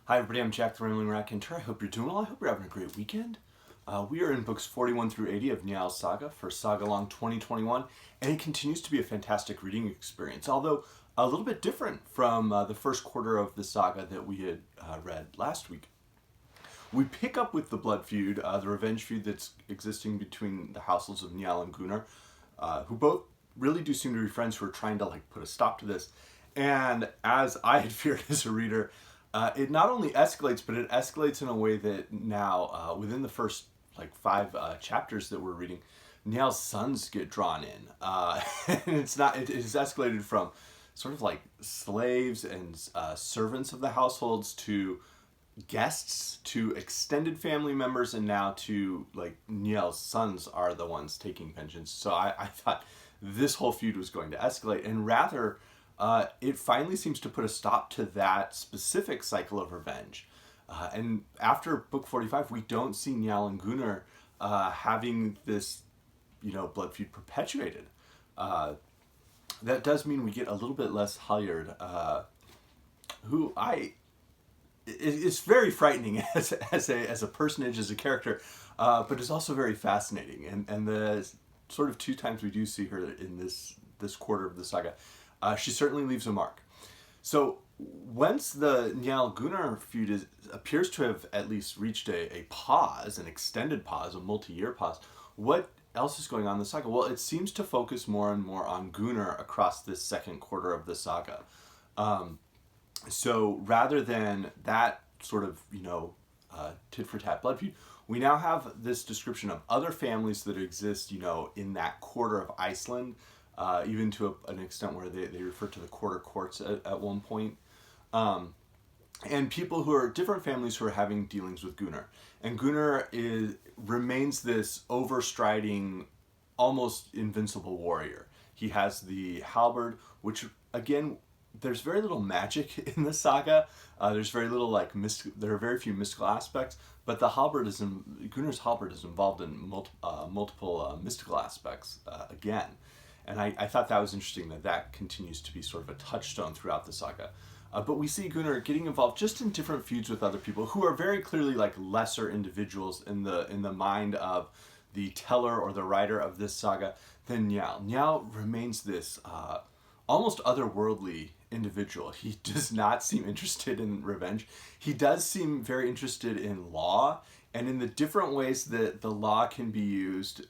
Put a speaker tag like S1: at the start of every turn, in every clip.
S1: Hi everybody, I'm Jack the Rambling Raconteur. I hope you're doing well. I hope you're having a great weekend. We are in books 41 through 80 of Njal's Saga for Sagalong 2021, and it continues to be a fantastic reading experience, although a little bit different from the first quarter of the saga that we had read last week. We pick up with the blood feud, the revenge feud that's existing between the households of Njal and Gunnar, who both really do seem to be friends who are trying to put a stop to this. And as I had feared as a reader, it not only escalates, but it escalates in a way that now, within the first five chapters that we're reading, Njal's sons get drawn in, and it is escalated from sort of like slaves and servants of the households to guests to extended family members, and now to Njal's sons are the ones taking vengeance. So I thought this whole feud was going to escalate, and rather it finally seems to put a stop to that specific cycle of revenge. And after book 45, we don't see Njal and Gunnar having this, blood feud perpetuated. That does mean we get a little bit less Halyard, who is very frightening as a personage, as a character, but is also very fascinating. And the sort of two times we do see her in this quarter of the saga, she certainly leaves a mark. So once the Njal-Gunnar feud appears to have at least reached a pause, an extended pause, a multi-year pause, what else is going on in the saga? Well, it seems to focus more and more on Gunnar across this second quarter of the saga. So rather than that sort of, tit-for-tat blood feud, we now have this description of other families that exist, in that quarter of Iceland, even to an extent where they refer to the quarter courts at one point. And people who are different families who are having dealings with Gunnar. And Gunnar remains this overstriding, almost invincible warrior. He has the halberd, which, again, there's very little magic in the saga. There's very little there are very few mystical aspects, but Gunnar's halberd is involved in multiple mystical aspects again. And I thought that was interesting that continues to be sort of a touchstone throughout the saga. But we see Gunnar getting involved just in different feuds with other people who are very clearly lesser individuals in the mind of the teller or the writer of this saga than Njal. Njal remains this almost otherworldly individual. He does not seem interested in revenge. He does seem very interested in law and in the different ways that the law can be used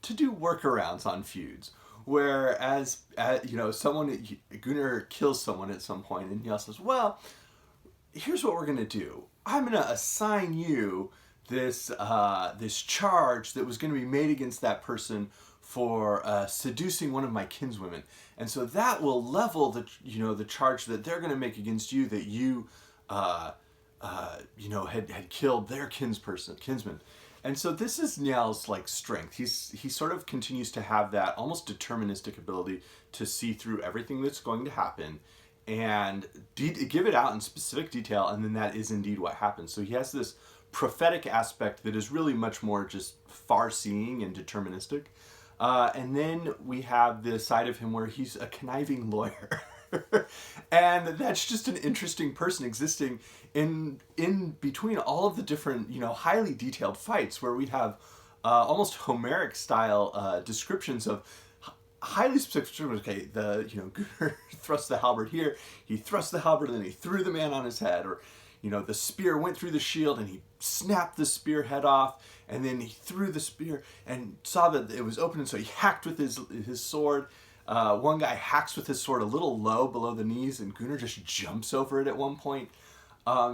S1: to do workarounds on feuds. Whereas, Gunnar kills someone at some point, and Njal says, well, here's what we're going to do. I'm going to assign you this charge that was going to be made against that person for seducing one of my kinswomen. And so that will level the charge that they're going to make against you, that you, had killed their kinsman. And so this is Njal's strength. He sort of continues to have that almost deterministic ability to see through everything that's going to happen and give it out in specific detail, and then that is indeed what happens. So he has this prophetic aspect that is really much more just far-seeing and deterministic. And then we have the side of him where he's a conniving lawyer. And that's just an interesting person existing in between all of the different, highly detailed fights where we have almost Homeric style descriptions of highly specific. Okay, Gunnar thrust the halberd here, he thrust the halberd and then he threw the man on his head, or the spear went through the shield and he snapped the spear head off, and then he threw the spear and saw that it was open, and so he hacked with his sword. One guy hacks with his sword a little low below the knees, and Gunnar just jumps over it at one point.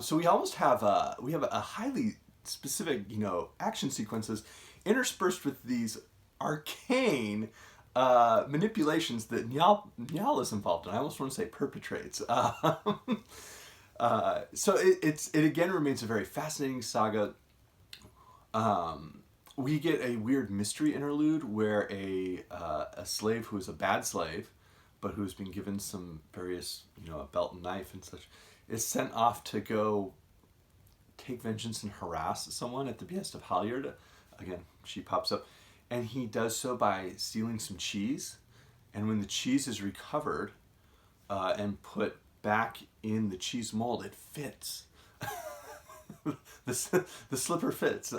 S1: So we almost have a highly specific, action sequences interspersed with these arcane manipulations that Njal is involved in. I almost want to say perpetrates. So it again remains a very fascinating saga. We get a weird mystery interlude where a slave who is a bad slave, but who has been given some various, a belt and knife and such, is sent off to go take vengeance and harass someone at the behest of Halyard. Again, she pops up. And he does so by stealing some cheese. And when the cheese is recovered and put back in the cheese mold, it fits. The slipper fits.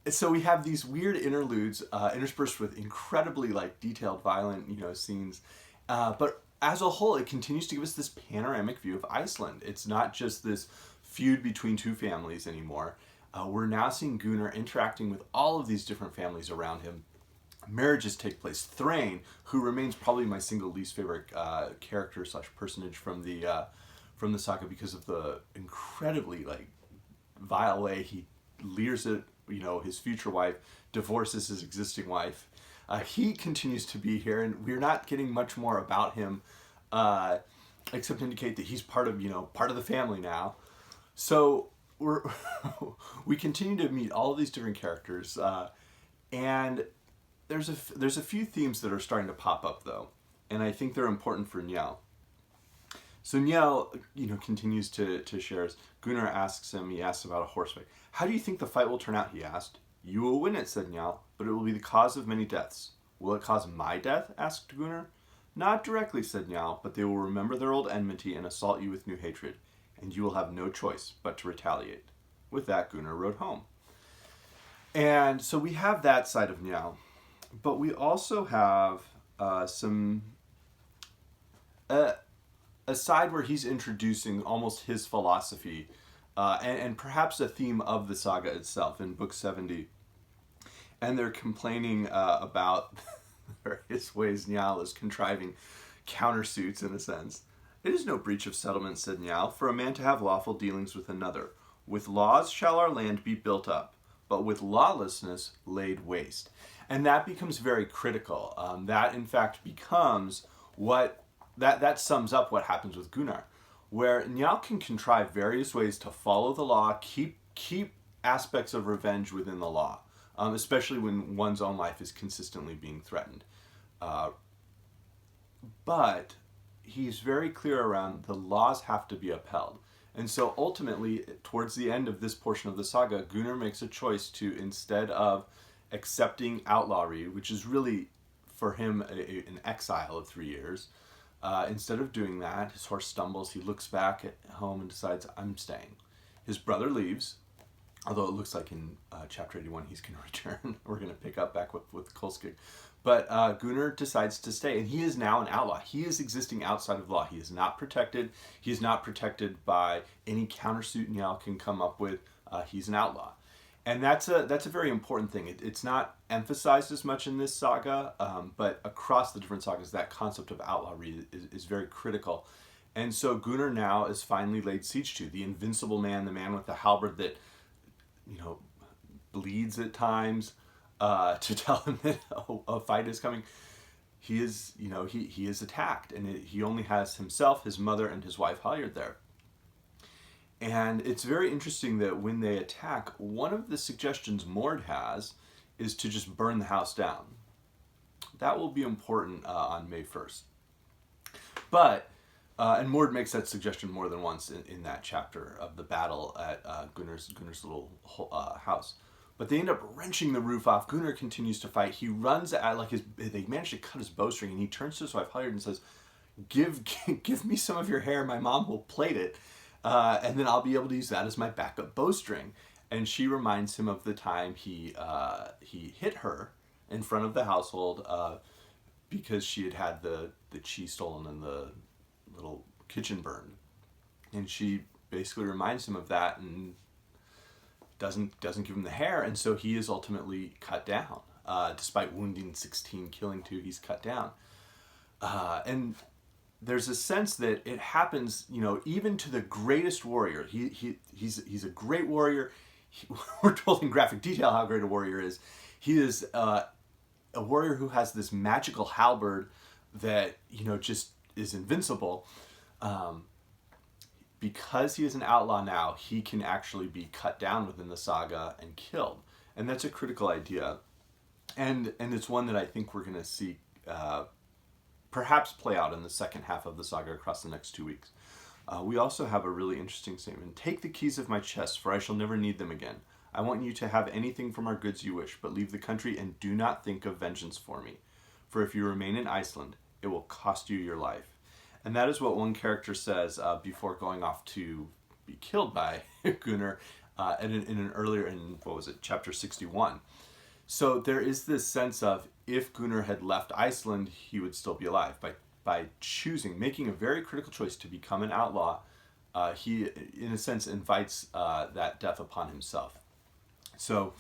S1: So we have these weird interludes interspersed with incredibly like detailed, violent, scenes. But as a whole, it continues to give us this panoramic view of Iceland. It's not just this feud between two families anymore. We're now seeing Gunnar interacting with all of these different families around him. Marriages take place. Thrain, who remains probably my single least favorite character / personage from the saga because of the incredibly like vile way he leers at his future wife, divorces his existing wife. He continues to be here, and we're not getting much more about him, except to indicate that he's part of the family now. So we continue to meet all of these different characters, and there's a few themes that are starting to pop up though, and I think they're important for Njal. So Njal, continues to share. Gunnar asks about a horsefight. How do you think the fight will turn out? He asked. You will win it, said Njal, but it will be the cause of many deaths. Will it cause my death? Asked Gunnar. Not directly, said Njal, but they will remember their old enmity and assault you with new hatred, and you will have no choice but to retaliate. With that, Gunnar rode home. And so we have that side of Njal, but we also have a side where he's introducing almost his philosophy, and perhaps a theme of the saga itself in Book 70. And they're complaining about various ways Njal is contriving countersuits, in a sense. It is no breach of settlement, said Njal, for a man to have lawful dealings with another. With laws shall our land be built up, but with lawlessness laid waste. And that becomes very critical. That, in fact, becomes that sums up what happens with Gunnar, where Njal can contrive various ways to follow the law, keep aspects of revenge within the law, especially when one's own life is consistently being threatened. But he's very clear around the laws have to be upheld. And so ultimately, towards the end of this portion of the saga, Gunnar makes a choice to, instead of accepting outlawry, which is really for him an exile of 3 years, instead of doing that, his horse stumbles, he looks back at home and decides, I'm staying. His brother leaves, although it looks like in chapter 81 he's going to return. We're going to pick up back with Kolskig. But Gunnar decides to stay, and he is now an outlaw. He is existing outside of law. He is not protected. He is not protected by any countersuit Njal can come up with. He's an outlaw. And that's a very important thing. It's not emphasized as much in this saga, but across the different sagas, that concept of outlawry is very critical. And so Gunnar now is finally laid siege to. The invincible man, the man with the halberd that, bleeds at times, to tell him that a fight is coming. He is, he is attacked, and he only has himself, his mother, and his wife Halyard there. And it's very interesting that when they attack, one of the suggestions Mord has is to just burn the house down. That will be important on May 1st. But, and Mord makes that suggestion more than once in that chapter of the battle at Gunnar's little house. But they end up wrenching the roof off. Gunnar continues to fight. He runs at, they manage to cut his bowstring, and he turns to his wife Halyard and says, give me some of your hair, my mom will plait it. And then I'll be able to use that as my backup bowstring. And she reminds him of the time he hit her in front of the household because she had the cheese stolen and the little kitchen burned. And she basically reminds him of that and doesn't give him the hair. And so he is ultimately cut down. Despite wounding 16, killing 2, he's cut down. And there's a sense that it happens, even to the greatest warrior. He's a great warrior. We're told in graphic detail how great a warrior is. He is a warrior who has this magical halberd that, just is invincible. Because he is an outlaw now, he can actually be cut down within the saga and killed. And that's a critical idea. And it's one that I think we're going to see perhaps play out in the second half of the saga across the next 2 weeks. We also have a really interesting statement. Take the keys of my chest, for I shall never need them again. I want you to have anything from our goods you wish, but leave the country and do not think of vengeance for me. For if you remain in Iceland, it will cost you your life. And that is what one character says before going off to be killed by Gunnar in an earlier, in what was it, chapter 61. So there is this sense of if Gunnar had left Iceland, he would still be alive. By choosing, making a very critical choice to become an outlaw, he, in a sense, invites that death upon himself. So,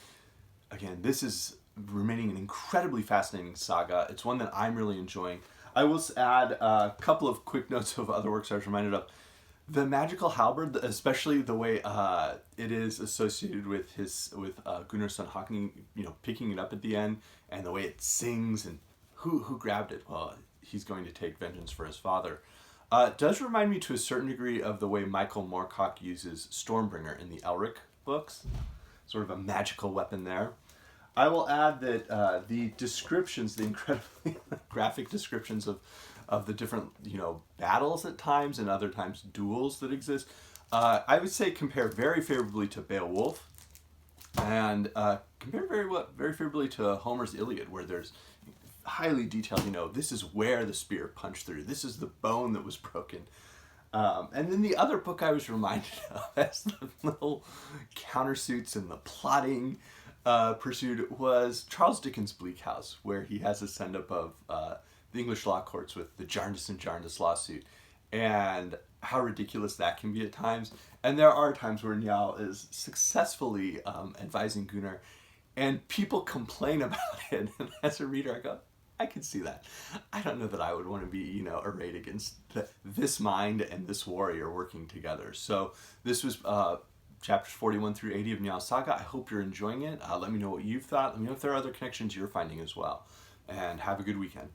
S1: again, this is remaining an incredibly fascinating saga. It's one that I'm really enjoying. I will add a couple of quick notes of other works I was reminded of. The magical halberd, especially the way it is associated with Gunnar's son Håkon, picking it up at the end, and the way it sings, and who grabbed it? Well, he's going to take vengeance for his father. It does remind me to a certain degree of the way Michael Moorcock uses Stormbringer in the Elric books, sort of a magical weapon there. I will add that the descriptions, the incredibly graphic descriptions of the different, battles at times and other times duels that exist, I would say compare very favorably to Beowulf, and compare very favorably to Homer's Iliad, where there's highly detailed, this is where the spear punched through, this is the bone that was broken. And then the other book I was reminded of as the little countersuits and the plotting pursued was Charles Dickens' Bleak House, where he has a send-up of the English law courts with the Jarndyce and Jarndyce lawsuit, and how ridiculous that can be at times. And there are times where Njal is successfully advising Gunnar, and people complain about it. And as a reader, I go, I can see that. I don't know that I would want to be, arrayed against this mind and this warrior working together. So this was chapters 41 through 80 of Njal Saga. I hope you're enjoying it. Let me know what you've thought. Let me know if there are other connections you're finding as well. And have a good weekend.